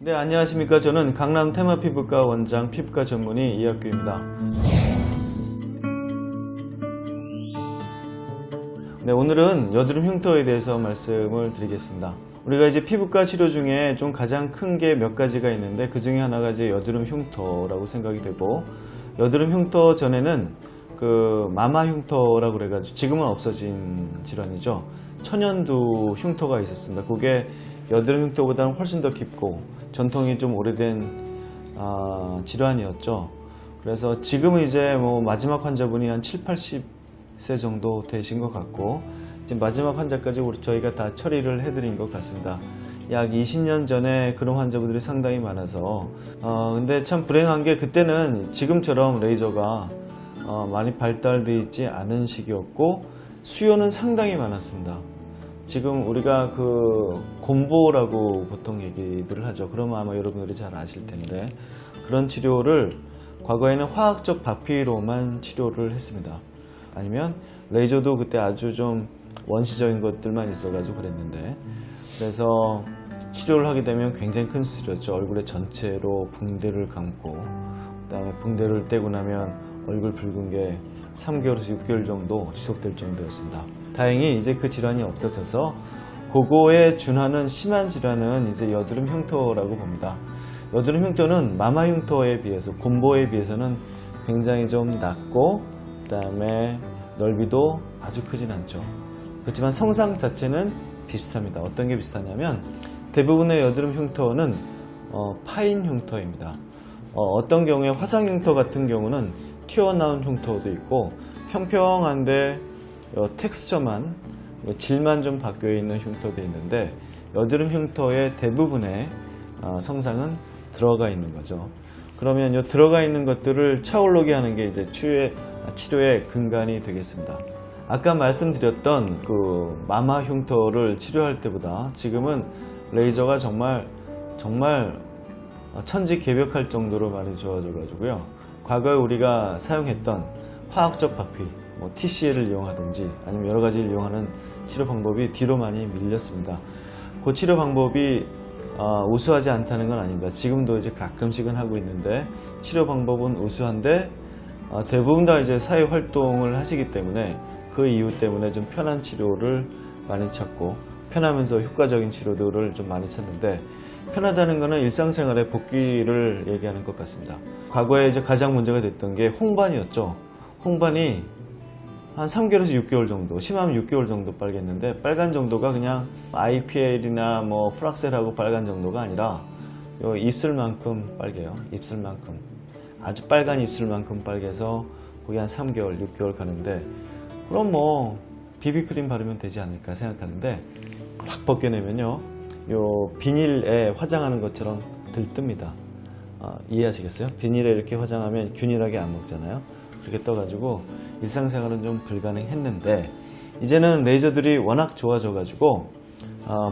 네, 안녕하십니까. 저는 강남 테마피부과 원장 피부과 전문의 이학규입니다. 네, 오늘은 여드름 흉터에 대해서 말씀을 드리겠습니다. 우리가 이제 피부과 치료 중에 좀 가장 큰 게 몇 가지가 있는데 그 중에 하나가 이제 여드름 흉터라고 생각이 되고, 여드름 흉터 전에는 그 마마 흉터라고 그래가지고 지금은 없어진 질환이죠. 천연두 흉터가 있었습니다. 그게 여드름 흉터보다는 훨씬 더 깊고 전통이 좀 오래된 질환이었죠. 그래서 지금은 이제 뭐 마지막 환자분이 한 7, 80세 정도 되신 것 같고, 지금 마지막 환자까지 저희가 다 처리를 해드린 것 같습니다. 약 20년 전에 그런 환자분들이 상당히 많아서 근데 참 불행한 게 그때는 지금처럼 레이저가 많이 발달되어 있지 않은 시기였고 수요는 상당히 많았습니다. 지금 우리가 그 곰보라고 보통 얘기들을 하죠. 그러면 아마 여러분들이 잘 아실 텐데, 그런 치료를 과거에는 화학적 바피로만 치료를 했습니다. 아니면 레이저도 그때 아주 좀 원시적인 것들만 있어가지고 그랬는데, 그래서 치료를 하게 되면 굉장히 큰 수술이었죠. 얼굴에 전체로 붕대를 감고, 그 다음에 붕대를 떼고 나면 얼굴 붉은 게 3개월에서 6개월 정도 지속될 정도였습니다. 다행히 이제 그 질환이 없어져서 그거에 준하는 심한 질환은 이제 여드름 흉터라고 봅니다. 여드름 흉터는 마마 흉터에 비해서, 곰보에 비해서는 굉장히 좀 낮고, 그 다음에 넓이도 아주 크진 않죠. 그렇지만 성상 자체는 비슷합니다. 어떤 게 비슷하냐면 대부분의 여드름 흉터는 파인 흉터입니다. 어떤 경우에 화상 흉터 같은 경우는 튀어나온 흉터도 있고, 평평한데 텍스처만, 질만 좀 바뀌어 있는 흉터도 있는데, 여드름 흉터의 대부분의 성상은 들어가 있는 거죠. 그러면 이 들어가 있는 것들을 차오르게 하는 게 이제 치료의 근간이 되겠습니다. 아까 말씀드렸던 그 마마 흉터를 치료할 때보다 지금은 레이저가 정말 천지개벽할 정도로 많이 좋아져 가지고요. 과거에 우리가 사용했던 화학적 바피, 뭐 TCL을 이용하든지 아니면 여러 가지를 이용하는 치료 방법이 뒤로 많이 밀렸습니다. 그 치료 방법이 우수하지 않다는 건 아닙니다. 지금도 이제 가끔씩은 하고 있는데, 치료 방법은 우수한데 대부분 다 이제 사회 활동을 하시기 때문에 그 이유 때문에 좀 편한 치료를 많이 찾고, 편하면서 효과적인 치료들을 좀 많이 찾는데, 편하다는 것은 일상생활의 복귀를 얘기하는 것 같습니다. 과거에 이제 가장 문제가 됐던 게 홍반이었죠. 홍반이 한 3개월에서 6개월 정도, 심하면 6개월 정도 빨겠는데, 빨간 정도가 그냥 IPL이나 뭐 프락셀하고 빨간 정도가 아니라 요 입술만큼 빨개요. 입술만큼. 아주 빨간 입술만큼 빨개서 거기 한 3개월, 6개월 가는데, 그럼 뭐 비비크림 바르면 되지 않을까 생각하는데, 확 벗겨내면요, 요 비닐에 화장하는 것처럼 들뜹니다. 이해하시겠어요? 비닐에 이렇게 화장하면 균일하게 안 먹잖아요. 그렇게 떠가지고 일상생활은 좀 불가능했는데, 이제는 레이저들이 워낙 좋아져 가지고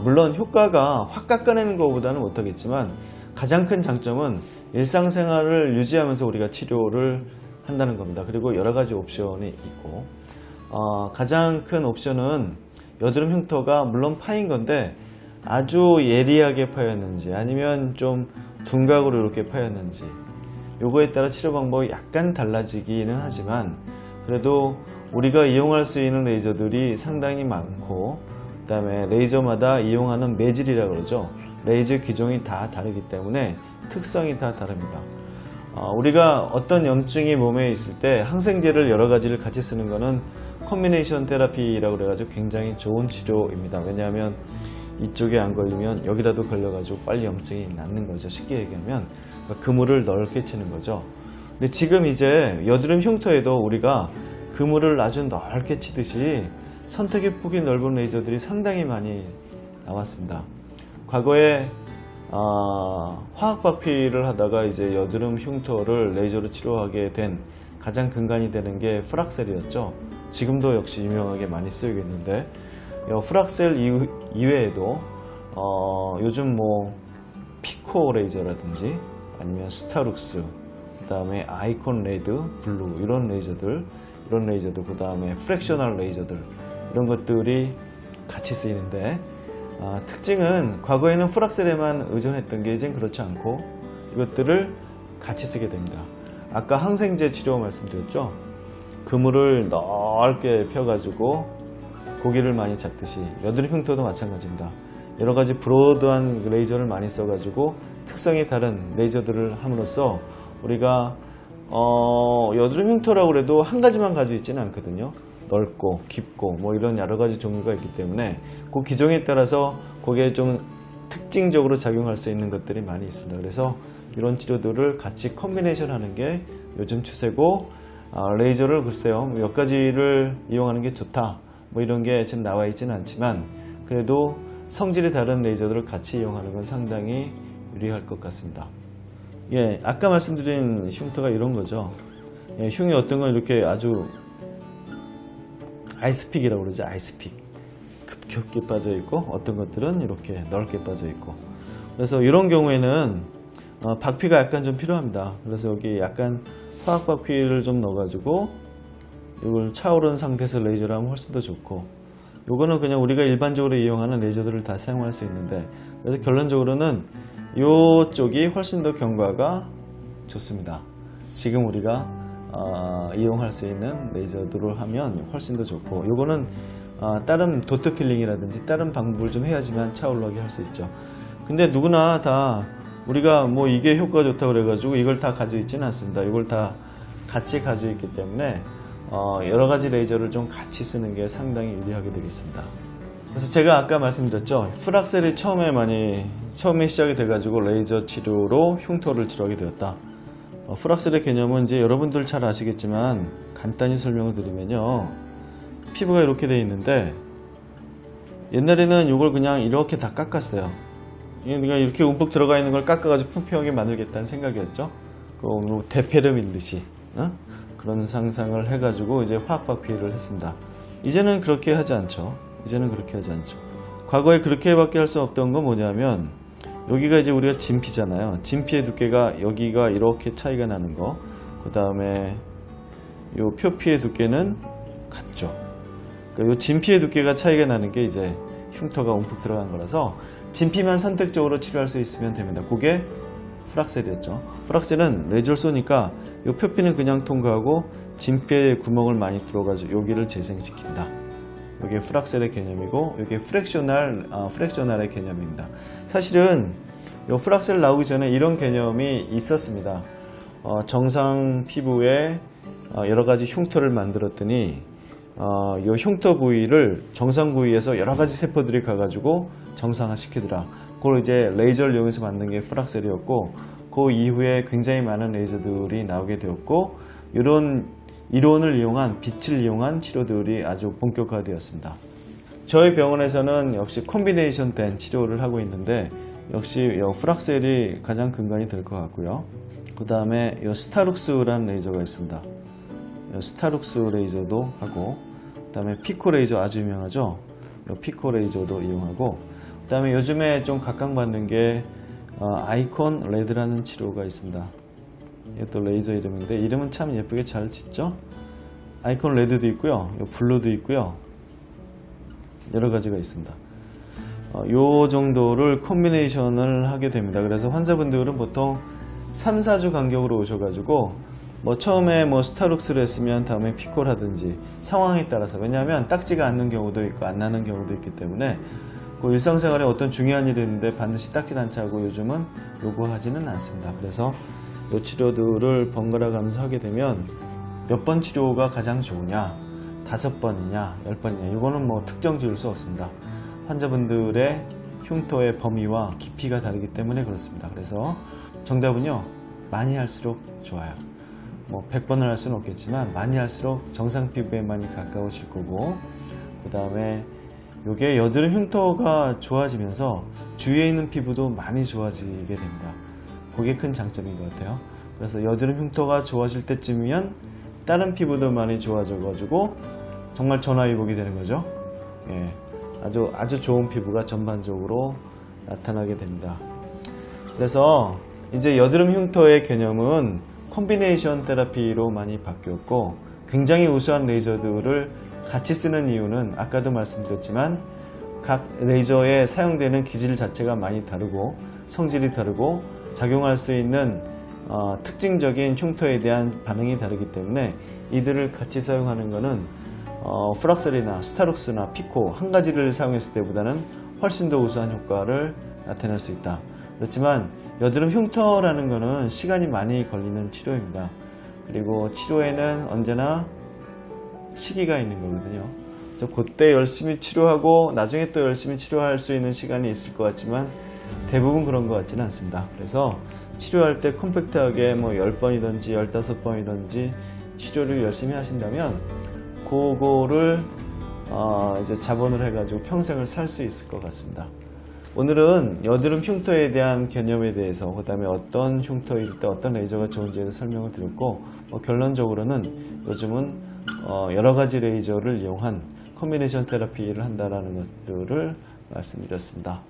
물론 효과가 확 깎아내는 것보다는 못하겠지만, 가장 큰 장점은 일상생활을 유지하면서 우리가 치료를 한다는 겁니다. 그리고 여러 가지 옵션이 있고, 가장 큰 옵션은 여드름 흉터가 물론 파인 건데 아주 예리하게 파였는지 아니면 좀 둔각으로 이렇게 파였는지, 요거에 따라 치료 방법이 약간 달라지기는 하지만, 그래도 우리가 이용할 수 있는 레이저들이 상당히 많고, 그 다음에 레이저마다 이용하는 매질이라고 그러죠. 레이저 기종이 다 다르기 때문에 특성이 다 다릅니다. 우리가 어떤 염증이 몸에 있을 때 항생제를 여러 가지를 같이 쓰는 거는 콤비네이션 테라피라고 그래가지고 굉장히 좋은 치료입니다. 왜냐하면 이쪽에 안 걸리면 여기라도 걸려가지고 빨리 염증이 낫는 거죠. 쉽게 얘기하면 그물을 넓게 치는 거죠. 근데 지금 이제 여드름 흉터에도 우리가 그물을 아주 넓게 치듯이 선택의 폭이 넓은 레이저들이 상당히 많이 나왔습니다. 과거에 화학 바피를 하다가 이제 여드름 흉터를 레이저로 치료하게 된 가장 근간이 되는 게 프락셀이었죠. 지금도 역시 유명하게 많이 쓰이고 있는데, 프락셀 이외에도 요즘 뭐 피코 레이저라든지 아니면 스타룩스, 그 다음에 아이콘 레드, 블루 이런 레이저들, 그 다음에 프랙셔널 레이저들, 이런 것들이 같이 쓰이는데, 특징은 과거에는 프락셀에만 의존했던 게 이젠 그렇지 않고 이것들을 같이 쓰게 됩니다. 아까 항생제 치료 말씀드렸죠. 그물을 넓게 펴가지고 고기를 많이 잡듯이 여드름 흉터도 마찬가지입니다. 여러가지 브로드한 레이저를 많이 써가지고 특성이 다른 레이저들을 함으로써 우리가 여드름 흉터라고 해도 한 가지만 가지고 있지는 않거든요. 넓고 깊고 뭐 이런 여러가지 종류가 있기 때문에 그 기종에 따라서 거기에 좀 특징적으로 작용할 수 있는 것들이 많이 있습니다. 그래서 이런 치료들을 같이 컨비네이션 하는 게 요즘 추세고, 레이저를 글쎄요 몇 가지를 이용하는 게 좋다 뭐 이런 게 지금 나와 있지는 않지만 그래도 성질이 다른 레이저들을 같이 이용하는 건 상당히 유리할 것 같습니다. 예, 아까 말씀드린 흉터가 이런 거죠. 예, 흉이 어떤 건 이렇게 아주 아이스픽이라고 그러죠. 아이스픽. 급격히 빠져 있고 어떤 것들은 이렇게 넓게 빠져 있고. 그래서 이런 경우에는 박피가 약간 좀 필요합니다. 그래서 여기 약간 화학 박피를 좀 넣어가지고 이걸 차오른 상태에서 레이저를 하면 훨씬 더 좋고, 요거는 그냥 우리가 일반적으로 이용하는 레이저들을 다 사용할 수 있는데, 그래서 결론적으로는 이쪽이 훨씬 더 경과가 좋습니다. 지금 우리가 이용할 수 있는 레이저들을 하면 훨씬 더 좋고, 요거는 다른 도트 필링이라든지 다른 방법을 좀 해야지만 차오르게 할 수 있죠. 근데 누구나 다 우리가 뭐 이게 효과가 좋다고 그래가지고 이걸 다 가지고 있지는 않습니다. 이걸 다 같이 가지고 있기 때문에 여러 가지 레이저를 좀 같이 쓰는 게 상당히 유리하게 되겠습니다. 그래서 제가 아까 말씀드렸죠. 프락셀이 처음에 시작이 돼가지고 레이저 치료로 흉터를 치료하게 되었다. 프락셀의 개념은 이제 여러분들 잘 아시겠지만 간단히 설명을 드리면요. 피부가 이렇게 되어 있는데 옛날에는 이걸 그냥 이렇게 다 깎았어요. 그러니까 이렇게 움푹 들어가 있는 걸 깎아가지고 평평하게 만들겠다는 생각이었죠. 뭐 대패를 밀듯이 그런 상상을 해가지고 이제 화학 박피를 했습니다. 이제는 그렇게 하지 않죠. 과거에 그렇게밖에 할 수 없던 건 뭐냐면, 여기가 이제 우리가 진피잖아요. 진피의 두께가 여기가 이렇게 차이가 나는 거, 그 다음에 요 표피의 두께는 같죠. 그러니까 요 진피의 두께가 차이가 나는 게 이제 흉터가 움푹 들어간 거라서 진피만 선택적으로 치료할 수 있으면 됩니다. 그게 프락셀이었죠. 프락셀은 레이저를 쏘니까 이 표피는 그냥 통과하고 진피에 구멍을 많이 뚫어가지고 여기를 재생시킨다. 이게 프락셀의 개념이고, 이게 프랙셔널의 개념입니다. 사실은 이 프락셀 나오기 전에 이런 개념이 있었습니다. 정상 피부에 여러 가지 흉터를 만들었더니 이 흉터 부위를 정상 부위에서 여러 가지 세포들이 가가지고 정상화 시키더라. 그걸 이제 레이저를 이용해서 만든 게 프락셀이었고, 그 이후에 굉장히 많은 레이저들이 나오게 되었고, 이런 이론을 이용한, 빛을 이용한 치료들이 아주 본격화되었습니다. 저희 병원에서는 역시 콤비네이션 된 치료를 하고 있는데, 역시 이 프락셀이 가장 근간이 될 것 같고요. 그 다음에 이 스타룩스라는 레이저가 있습니다. 스타룩스 레이저도 하고, 그 다음에 피코 레이저 아주 유명하죠. 이 피코 레이저도 이용하고, 그 다음에 요즘에 좀 각광받는 게 아이콘 레드라는 치료가 있습니다. 이것도 레이저 이름인데 이름은 참 예쁘게 잘 짓죠. 아이콘 레드도 있고요, 블루도 있고요, 여러 가지가 있습니다. 요 정도를 콤비네이션을 하게 됩니다. 그래서 환자분들은 보통 3-4주 간격으로 오셔가지고 뭐 처음에 뭐 스타룩스를 했으면 다음에 피코를 하든지 상황에 따라서, 왜냐하면 딱지가 않는 경우도 있고 안 나는 경우도 있기 때문에 그 일상생활에 어떤 중요한 일이 있는데 반드시 딱지 난치 하고 요즘은 요구하지는 않습니다. 그래서 이 치료들을 번갈아 가면서 하게 되면 몇 번 치료가 가장 좋으냐, 5번이냐 10번이냐, 이거는 뭐 특정 지을 수 없습니다. 환자분들의 흉터의 범위와 깊이가 다르기 때문에 그렇습니다. 그래서 정답은요, 많이 할수록 좋아요. 뭐 100번을 할 수는 없겠지만 많이 할수록 정상 피부에 많이 가까워질 거고, 그 다음에 이게 여드름 흉터가 좋아지면서 주위에 있는 피부도 많이 좋아지게 됩니다. 그게 큰 장점인 것 같아요. 그래서 여드름 흉터가 좋아질 때쯤이면 다른 피부도 많이 좋아져 가지고 정말 전화위복이 되는 거죠. 예, 아주 좋은 피부가 전반적으로 나타나게 됩니다. 그래서 이제 여드름 흉터의 개념은 콤비네이션 테라피로 많이 바뀌었고, 굉장히 우수한 레이저들을 같이 쓰는 이유는 아까도 말씀드렸지만 각 레이저에 사용되는 기질 자체가 많이 다르고 성질이 다르고 작용할 수 있는 특징적인 흉터에 대한 반응이 다르기 때문에 이들을 같이 사용하는 것은 프락셀이나 스타룩스나 피코 한 가지를 사용했을 때보다는 훨씬 더 우수한 효과를 나타낼 수 있다. 그렇지만 여드름 흉터라는 것은 시간이 많이 걸리는 치료입니다. 그리고 치료에는 언제나 시기가 있는 거거든요. 그래서 그때 열심히 치료하고 나중에 또 열심히 치료할 수 있는 시간이 있을 것 같지만 대부분 그런 것 같지는 않습니다. 그래서 치료할 때 컴팩트하게 뭐 10번이든지 15번이든지 치료를 열심히 하신다면 그거를 이제 자본을 해가지고 평생을 살 수 있을 것 같습니다. 오늘은 여드름 흉터에 대한 개념에 대해서 그 다음에 어떤 흉터일 때 어떤 레이저가 좋은지에 설명을 드렸고 결론적으로는 요즘은 여러 가지 레이저를 이용한 컴비네이션 테라피를 한다라는 것들을 말씀드렸습니다.